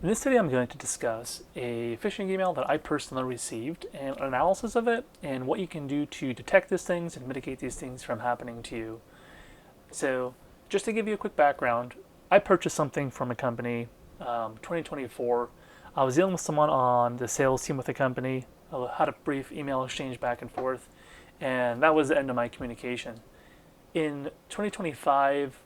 In this video, I'm going to discuss a phishing email that I personally received and an analysis of it and what you can do to detect these things and mitigate these things from happening to you. So just to give you a quick background, I purchased something from a company 2024. I was dealing with someone on the sales team with the company. I had a brief email exchange back and forth, and that was the end of my communication. In 2025,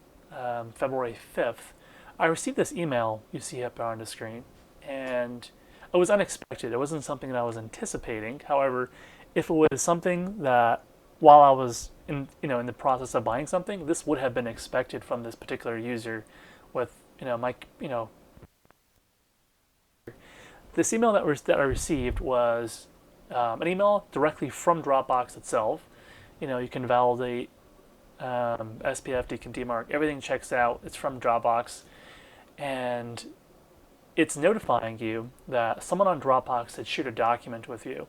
February 5th, I received this email you see up on the screen, and it was unexpected. It wasn't something that I was anticipating. However, if it was something that while I was in the process of buying something, this would have been expected from this particular user. With my this email that I received was an email directly from Dropbox itself. You can validate SPF, deacon, DMARC, everything checks out. It's from Dropbox, and it's notifying you that someone on Dropbox had shared a document with you.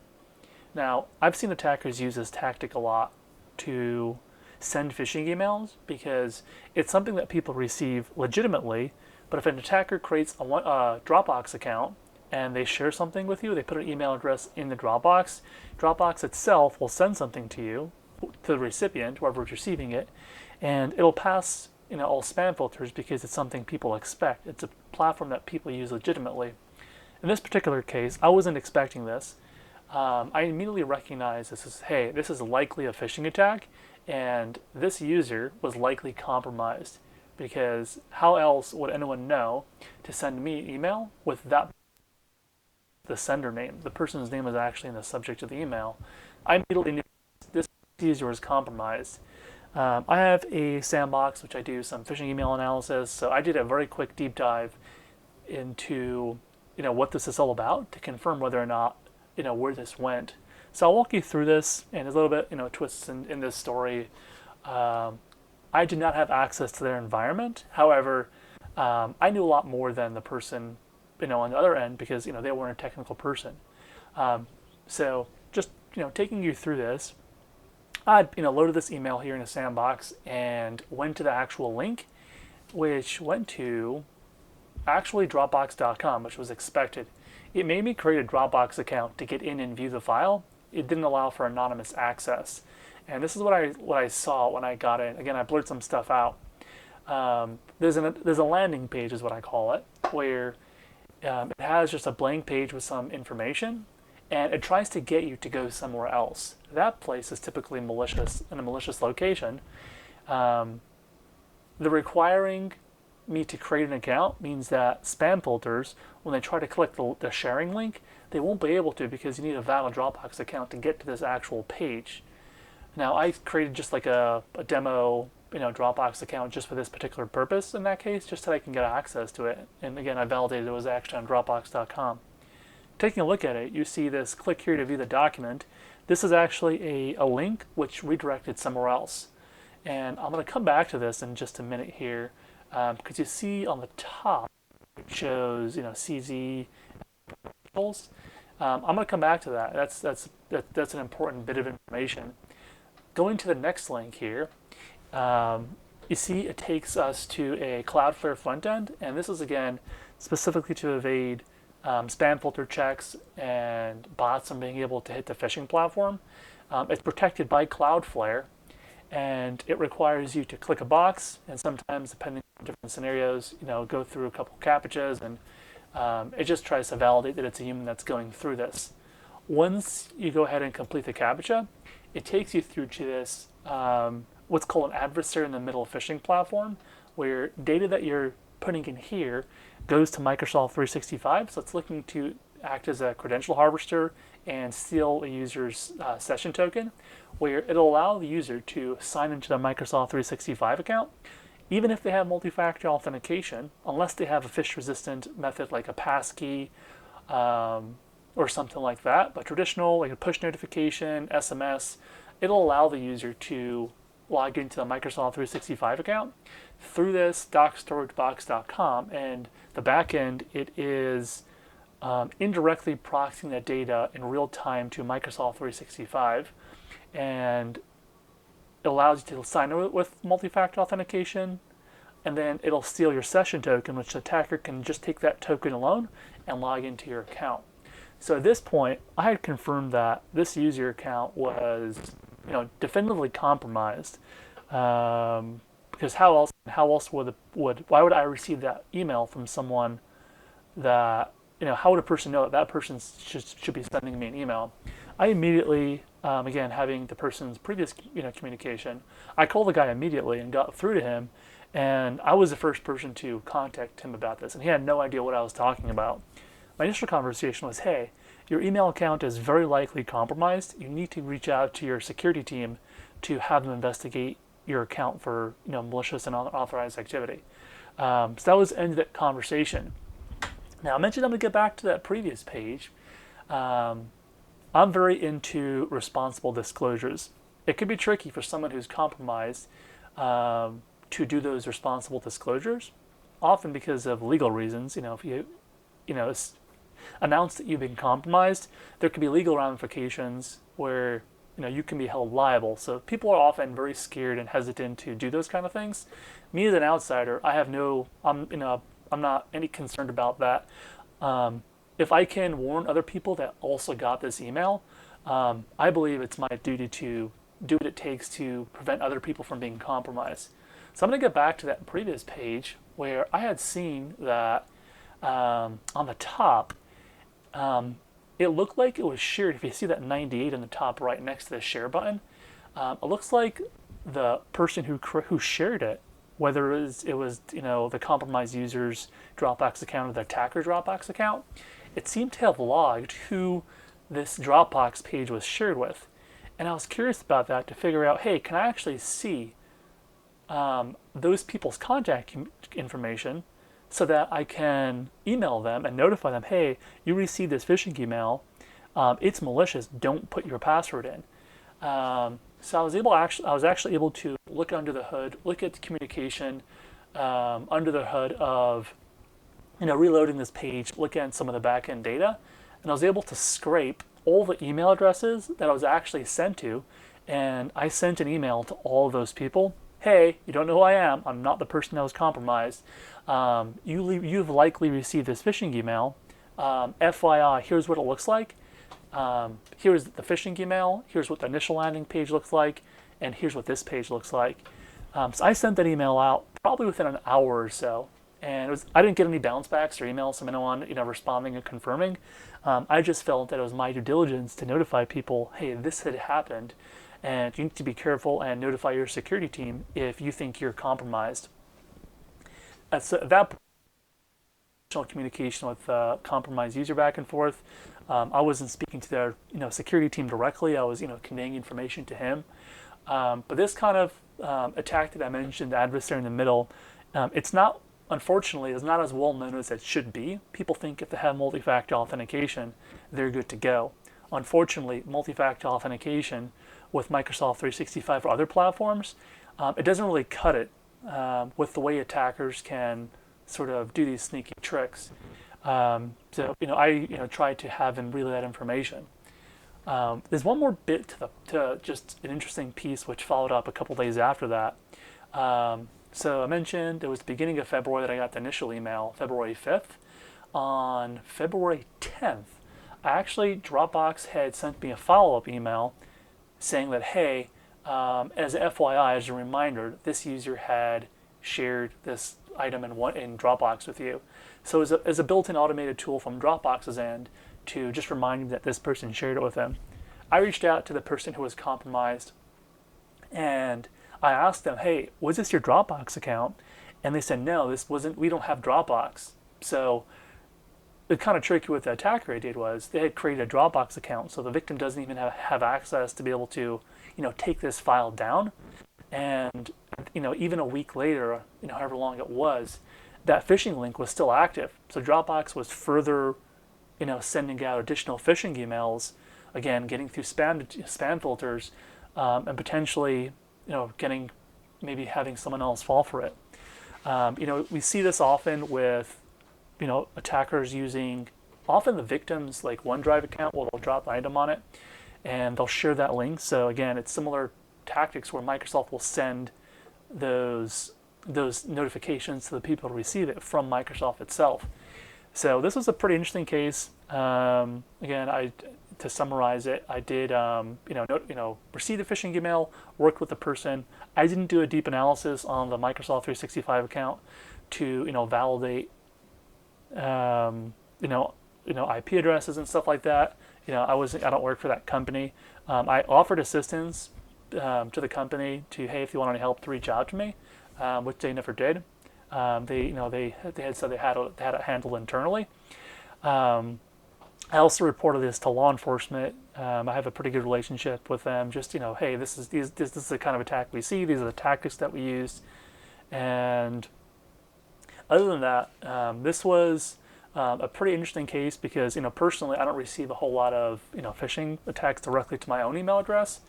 Now, I've seen attackers use this tactic a lot to send phishing emails because it's something that people receive legitimately, but if an attacker creates a Dropbox account and they share something with you, they put an email address in the Dropbox, Dropbox itself will send something to you, to the recipient, whoever's receiving it, and it'll pass all spam filters because it's something people expect. It's a platform that people use legitimately. In this particular case, I wasn't expecting this. I immediately recognized this is likely a phishing attack, and this user was likely compromised because how else would anyone know to send me an email with the sender name? The person's name was actually in the subject of the email. I immediately knew this user was compromised. I have a sandbox, which I do some phishing email analysis, so I did a very quick deep dive into what this is all about to confirm whether or not where this went. So I'll walk you through this, and there's a little bit twists in this story. I did not have access to their environment. However, I knew a lot more than the person on the other end because they weren't a technical person. So just taking you through this. I loaded this email here in a sandbox and went to the actual link, which went to actually Dropbox.com, which was expected. It made me create a Dropbox account to get in and view the file. It didn't allow for anonymous access, and this is what I saw when I got in. Again, I blurred some stuff out. There's a landing page, is what I call it, where it has just a blank page with some information, and it tries to get you to go somewhere else. That place is typically malicious, in a malicious location. The requiring me to create an account means that spam filters, when they try to click the sharing link, they won't be able to because you need a valid Dropbox account to get to this actual page. Now, I created just like a demo Dropbox account just for this particular purpose in that case, just so I can get access to it. And again, I validated it was actually on Dropbox.com. Taking a look at it, you see this click here to view the document. This is actually a link which redirected somewhere else. And I'm going to come back to this in just a minute here because you see on the top it shows CZ. I'm going to come back to that. That's an important bit of information. Going to the next link here, you see it takes us to a Cloudflare front end, and this is again specifically to evade spam filter checks and bots from being able to hit the phishing platform. It's protected by Cloudflare, and it requires you to click a box, and sometimes, depending on different scenarios, go through a couple captchas, and it just tries to validate that it's a human that's going through this. Once you go ahead and complete the captcha, it takes you through to this what's called an adversary in the middle phishing platform, where data that you're putting in here goes to Microsoft 365, so it's looking to act as a credential harvester and steal a user's session token, where it'll allow the user to sign into the Microsoft 365 account, even if they have multi-factor authentication, unless they have a phish-resistant method like a passkey or something like that. But traditional, like a push notification, SMS, it'll allow the user to log into the Microsoft 365 account through this docstoragebox.com, and the backend, it is indirectly proxying that data in real time to Microsoft 365, and it allows you to sign in with multi-factor authentication, and then it'll steal your session token, which the attacker can just take that token alone and log into your account. So at this point, I had confirmed that this user account was, definitively compromised. Because how else why would I receive that email from someone that, how would a person know that that person should be sending me an email? I immediately, again, having the person's previous, communication, I called the guy immediately and got through to him, and I was the first person to contact him about this, and he had no idea what I was talking about. My initial conversation was, hey, your email account is very likely compromised. You need to reach out to your security team to have them investigate your account for, malicious and unauthorized activity. So that was the end of that conversation. Now, I mentioned I'm going to get back to that previous page. I'm very into responsible disclosures. It could be tricky for someone who's compromised to do those responsible disclosures, often because of legal reasons. If you, announce that you've been compromised, there could be legal ramifications where you can be held liable. So people are often very scared and hesitant to do those kind of things. Me as an outsider, I'm not any concerned about that. If I can warn other people that also got this email, I believe it's my duty to do what it takes to prevent other people from being compromised. So I'm going to get back to that previous page where I had seen that on the top, it looked like it was shared. If you see that 98 in the top right next to the share button, it looks like the person who shared it, whether it was the compromised user's Dropbox account or the attacker's Dropbox account, it seemed to have logged who this Dropbox page was shared with. And I was curious about that to figure out, hey, can I actually see those people's contact information so that I can email them and notify them, hey, you received this phishing email. It's malicious. Don't put your password in. So I was actually able to look under the hood, look at the communication under the hood of, reloading this page, look at some of the backend data, and I was able to scrape all the email addresses that I was actually sent to, and I sent an email to all of those people. Hey, you don't know who I am. I'm not the person that was compromised. You've likely received this phishing email. FYI, here's what it looks like. Here's the phishing email. Here's what the initial landing page looks like. And here's what this page looks like. So I sent that email out probably within an hour or so. And I didn't get any bounce backs or emails from anyone, responding and confirming. I just felt that it was my due diligence to notify people, hey, this had happened. And you need to be careful and notify your security team if you think you're compromised. At that point, communication with compromised user back and forth. I wasn't speaking to their security team directly. I was conveying information to him. But this kind of attack that I mentioned, the adversary in the middle, unfortunately, is not as well known as it should be. People think if they have multi-factor authentication, they're good to go. Unfortunately, multi-factor authentication with Microsoft 365 or other platforms, it doesn't really cut it with the way attackers can sort of do these sneaky tricks. So I try to have them relay that information. There's one more bit to just an interesting piece which followed up a couple days after that. So I mentioned it was the beginning of February that I got the initial email, February 5th. On February 10th, Dropbox had sent me a follow-up email saying that, hey, as a FYI, as a reminder, this user had shared this item in Dropbox with you. So as a built-in automated tool from Dropbox's end to just remind me that this person shared it with them, I reached out to the person who was compromised and I asked them, hey, was this your Dropbox account? And they said, no, this wasn't, we don't have Dropbox. So the kind of tricky what the attacker did was they had created a Dropbox account, so the victim doesn't even have access to be able to, take this file down. And, even a week later, however long it was, that phishing link was still active. So Dropbox was further, sending out additional phishing emails, again, getting through spam filters, and potentially, maybe having someone else fall for it. We see this often with, attackers using often the victim's like OneDrive account where they'll drop an item on it and they'll share that link. So again, it's similar tactics where Microsoft will send those those notifications to the people who receive it from Microsoft itself. So this was a pretty interesting case. Again, to summarize it, I did receive the phishing email, worked with the person. I didn't do a deep analysis on the Microsoft 365 account to validate IP addresses and stuff like that. I don't work for that company. I offered assistance to the company to, hey, if you want any help, to reach out to me, which they never did. They had said they had it handled internally. I also reported this to law enforcement. I have a pretty good relationship with them. Just hey, this is the kind of attack we see. These are the tactics that we use. And other than that, this was a pretty interesting case because personally, I don't receive a whole lot of phishing attacks directly to my own email address.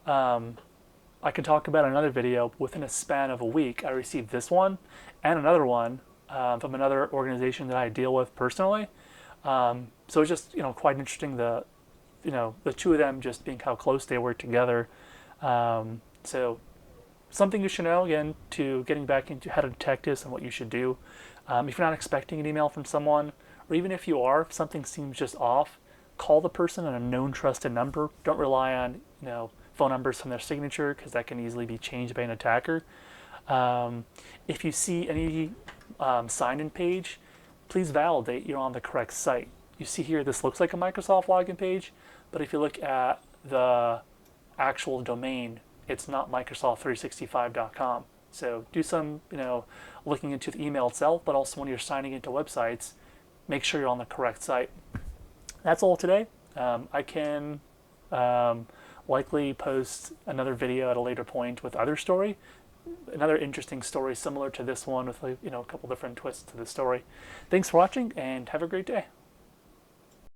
I can talk about another video. Within a span of a week, I received this one and another one from another organization that I deal with personally. So it's just quite interesting the two of them just being how close they were together. So something you should know, again, to getting back into how to detect this and what you should do. If you're not expecting an email from someone, or even if you are, if something seems just off, call the person on a known trusted number. Don't rely on phone numbers from their signature, because that can easily be changed by an attacker. If you see any sign-in page, please validate you're on the correct site. You see here, this looks like a Microsoft login page, but if you look at the actual domain, it's not Microsoft365.com. So do some, looking into the email itself, but also when you're signing into websites, make sure you're on the correct site. That's all today. I can likely post another video at a later point with another interesting story similar to this one with a couple different twists to the story. Thanks for watching and have a great day.